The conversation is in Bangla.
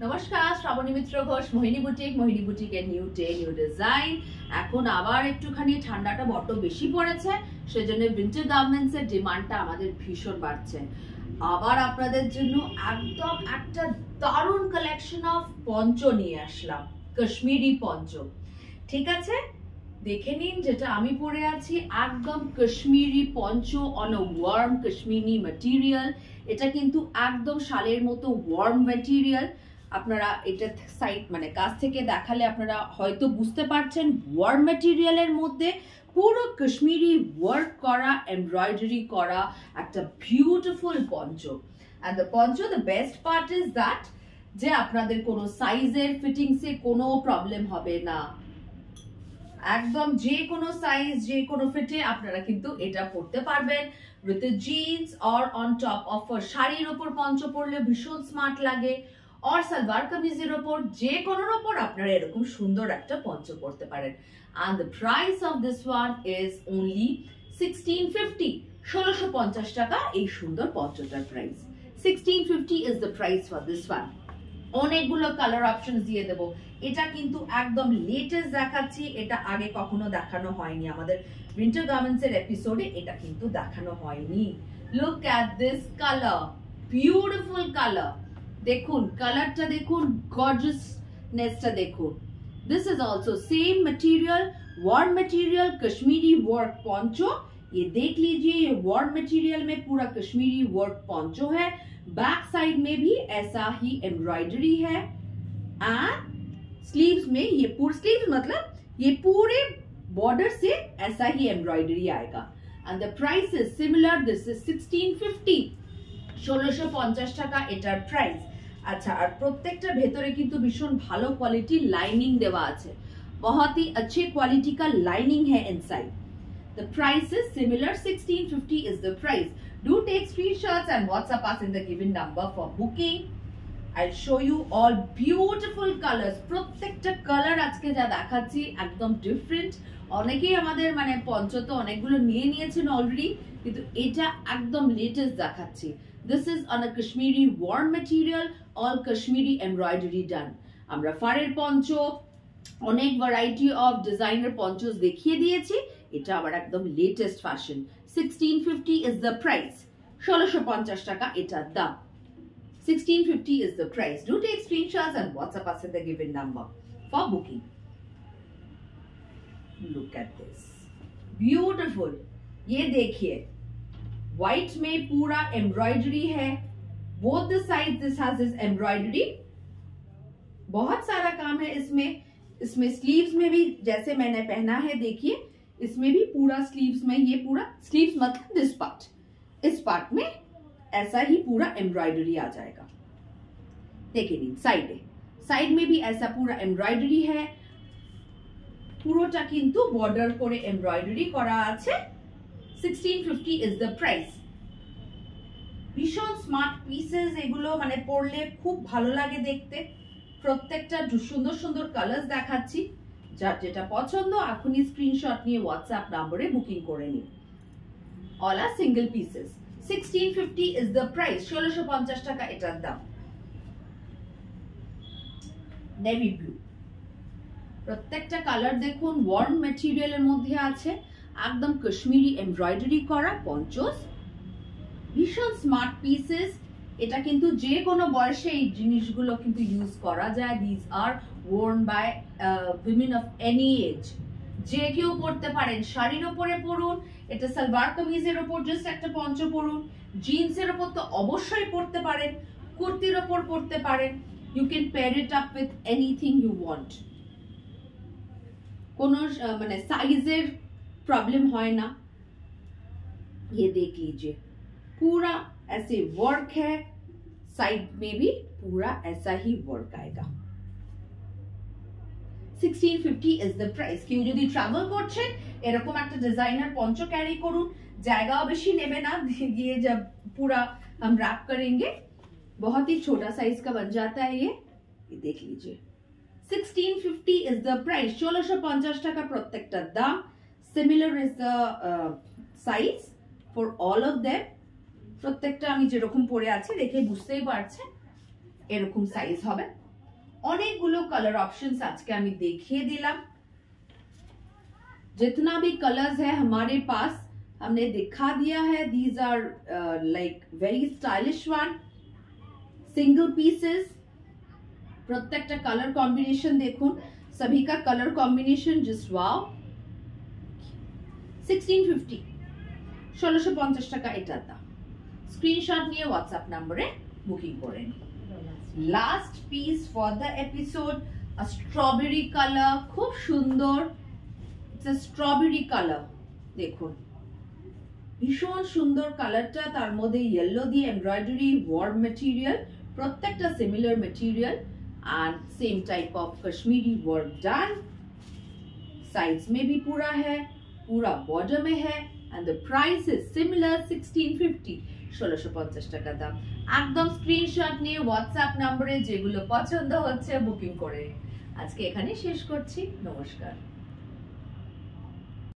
নমস্কার, শ্রাবণী মিত্র ঘোষ, মোহিনী বুটিকের নিউ ডে নিউ ডিজাইন। এখন আবার একটুখানি ঠান্ডাটা বড্ড বেশি পড়েছে, সেজন্য উইন্টার গার্মেন্টস এর ডিমান্ডটা আমাদের ভীষণ বাড়ছে। আবার আপনাদের জন্য একদম একটা দারুণ কালেকশন অফ পঞ্চ নিয়ে আসলাম, কাশ্মীরি পঞ্চ। ঠিক আছে, দেখে নিন যেটা আমি পরে আছি, একদম Kashmiri poncho on a warm Kashmiri material. এটা কিন্তু একদম শালের মতো ওয়ার্ম ম্যাটেরিয়াল। আপনারা এটা সাইড মানে কাছ থেকে দেখালে আপনারা হয়তো বুঝতে পারছেন, ওয়ার্ম ম্যাটেরিয়ালের মধ্যে পুরো কাশ্মীরি ওয়ার্ক করা, এমব্রয়ডারি করা একটা বিউটিফুল পঞ্চ। এন্ড দ্য পঞ্চ, the best part is that যে আপনাদের কোনো সাইজের ফিটিংসে কোনো প্রবলেম হবে না। একদম যে কোনো সাইজ, যে কোনো ফিটে আপনারা কিন্তু এটা পরতে পারবেন with jeans or on top of শাড়ির ওপর পঞ্চ পরলে ভীষণ স্মার্ট লাগে, और सलवार कमीजेर ओपर जे कोनोर ओपर आपनारा एरकम सुंदर एकटा पंच पड़ते पारेन। And the price of this one is only 1650 1650 টাকা এই সুন্দর পঞ্চটার price. 1650 is the price for this one. অনেকগুলো কালার অপশনস দিয়ে দেব। এটা কিন্তু একদম লেটেস্ট দেখাচ্ছি, এটা আগে কখনো দেখানো হয়নি আমাদের উইন্টার গার্মেন্টস এর এপিসোডে, এটা কিন্তু দেখানো হয়নি। Look at this colour, beautiful colour. দেখুন কালারটা, দেখুন গর্জিয়াসনেসটা দেখুন। This is also same material, warm material, Kashmiri work poncho. ये देख लीजिए, ये वार्म मटेरियल में पूरा कश्मीरी वर्क पोंचो है। बैक साइड में भी ऐसा ही एम्ब्रॉयडरी है एंड स्लीव्स में ये पूरे स्लीव्स मतलब ये पूरे बॉर्डर से ऐसा ही एम्ब्रॉयडरी आएगा। And the price is similar, this is 1650 1650 টাকা এটার প্রাইস। अच्छा, और प्रत्येकटा भेतरे किन्तु भीषण भालो क्वालिटी लाइनिंग देवा आछे, बहुत ही अच्छे क्वालिटी का लाइनिंग है inside. The price is similar, 1650 is the price. Do take screenshots and WhatsApp us in the given number for booking. I'll show you all beautiful colors. প্রত্যেকটা কালার আজকে যা দেখাচ্ছি একদম ডিফারেন্ট। অনেকেই আমাদের মানে পঞ্চ তো অনেকগুলো নিয়ে নিয়েছেন অলরেডি, কিন্তু এটা একদম লেটেস্ট দেখাচ্ছি। This is on a Kashmiri warm material, all Kashmiri embroidery done. আমরা ফারের পঞ্চ, অনেক ভ্যারাইটি অফ ডিজাইনার পঞ্চস দেখিয়ে দিয়েছি, এটা আবার একদম latest fashion. 1650 is the price, 1650 টাকা এটার দাম। 1650 is the price. Do take screenshots and WhatsApp us in the given number for booking. Look at this, beautiful. ये देखिए, व्हाइट में पूरा एम्ब्रॉयडरी है, both the side this has this embroidery. बहुत सारा काम है इसमें। इसमें स्लीव्स में भी जैसे मैंने पहना है, देखिए इसमें भी पूरा स्लीव्स में, ये पूरा स्लीव्स मतलब दिस पार्ट, इस पार्ट में ऐसा ही पूरा एम्ब्रॉयडरी आ जाएगा। देखिए साइड में भी ऐसा पूरा एम्ब्रॉयडरी है, পুরোটা কিন্তু বর্ডার করে এমব্রয়ডারি করা আছে। 1650 is the price. ভীষণ স্মার্ট পিসেস এগুলো, মানে পরলে খুব ভালো লাগে দেখতে। প্রত্যেকটা সুন্দর সুন্দর কালার্স দেখাচ্ছি, যার যেটা পছন্দ এখনই স্ক্রিনশট নিয়ে হোয়াটসঅ্যাপ নম্বরে বুকিং করে নিন। All are single pieces. 1650 is the price, 1650 টাকা এটার দাম। নেভি ব্লু, প্রত্যেকটা কালার দেখুন ওয়ার্ম ম্যাটেরিয়ালের মধ্যে আছে, একদম কাশ্মীরি এমব্রয়ডারি করা পঞ্চস, ভীষণ স্মার্ট পিসেস। এটা কিন্তু যে কোনো বয়সে এই জিনিসগুলো কিন্তু ইউজ করা যায়। This are worn by women of any age, যে কেউ পরতে পারেন। শাড়ির ওপরে পরুন, এটা সালওয়ার কামিজের ওপর জাস্ট একটা পঞ্চ পরুন, জিন্সের ওপর তো অবশ্যই পরতে পারেন, কুর্তির ওপর পরতে পারেন। You can pair it up with anything you want. কোনো মানে সাইজের प्रॉब्लम है ना। ये देख लीजिए, पूरा ऐसे वर्क है, साइड में भी पूरा ऐसा ही वर्क आएगा। 1650 is the price. কেউ যদি ট্রাভেল করছেন এরকম একটা ডিজাইনার পঞ্চ ক্যারি করুন, জায়গাও বেশি নেবে না, ये जब पूरा हम रैप करेंगे बहुत ही छोटा साइज का बन जाता है ये देख लीजिए। 1650 is the price, 1650 টাকা প্রত্যেকটার দাম। Similar is the size for all of them. প্রত্যেকটা আমি যেরকম পরে আছি দেখে বুঝতেই পারছেন এরকম সাইজ হবে। অনেকগুলো কালার অপশনস আজকে আমি দেখিয়ে দিলাম। जितना भी कलर्स है हमारे पास हमने दिखा दिया है। These are like very stylish one, single pieces. प्रत्येकটা কালার কম্বিনেশন দেখুন, सभी का कलर कॉम्बिनेशन जस्ट वाओ। 1650 1650 টাকা এটা দাম। স্ক্রিনশট নিয়ে হোয়াটসঅ্যাপ নম্বরে বুকিং করে নিন। Last piece for the episode, a strawberry colour, খুব সুন্দর। স্ট্রবেরি কালার দেখুন, ভীষণ সুন্দর কালারটা, তার মধ্যে ইয়েলো দিয়ে এমব্রয়ডারি ওয়ার্ম মেটেরিয়াল, প্রত্যেকটা similar material and same type of Kashmiri work done. Sides में भी पूरा है, पूरा बॉर्डर में है and the price is similar 1650 1650 টাকা দাম। একদম স্ক্রিনশট নিয়ে হোয়াটসঅ্যাপ নম্বরে যেগুলো পছন্দ হচ্ছে বুকিং করে। আজকে এখানে শেষ করছি, নমস্কার।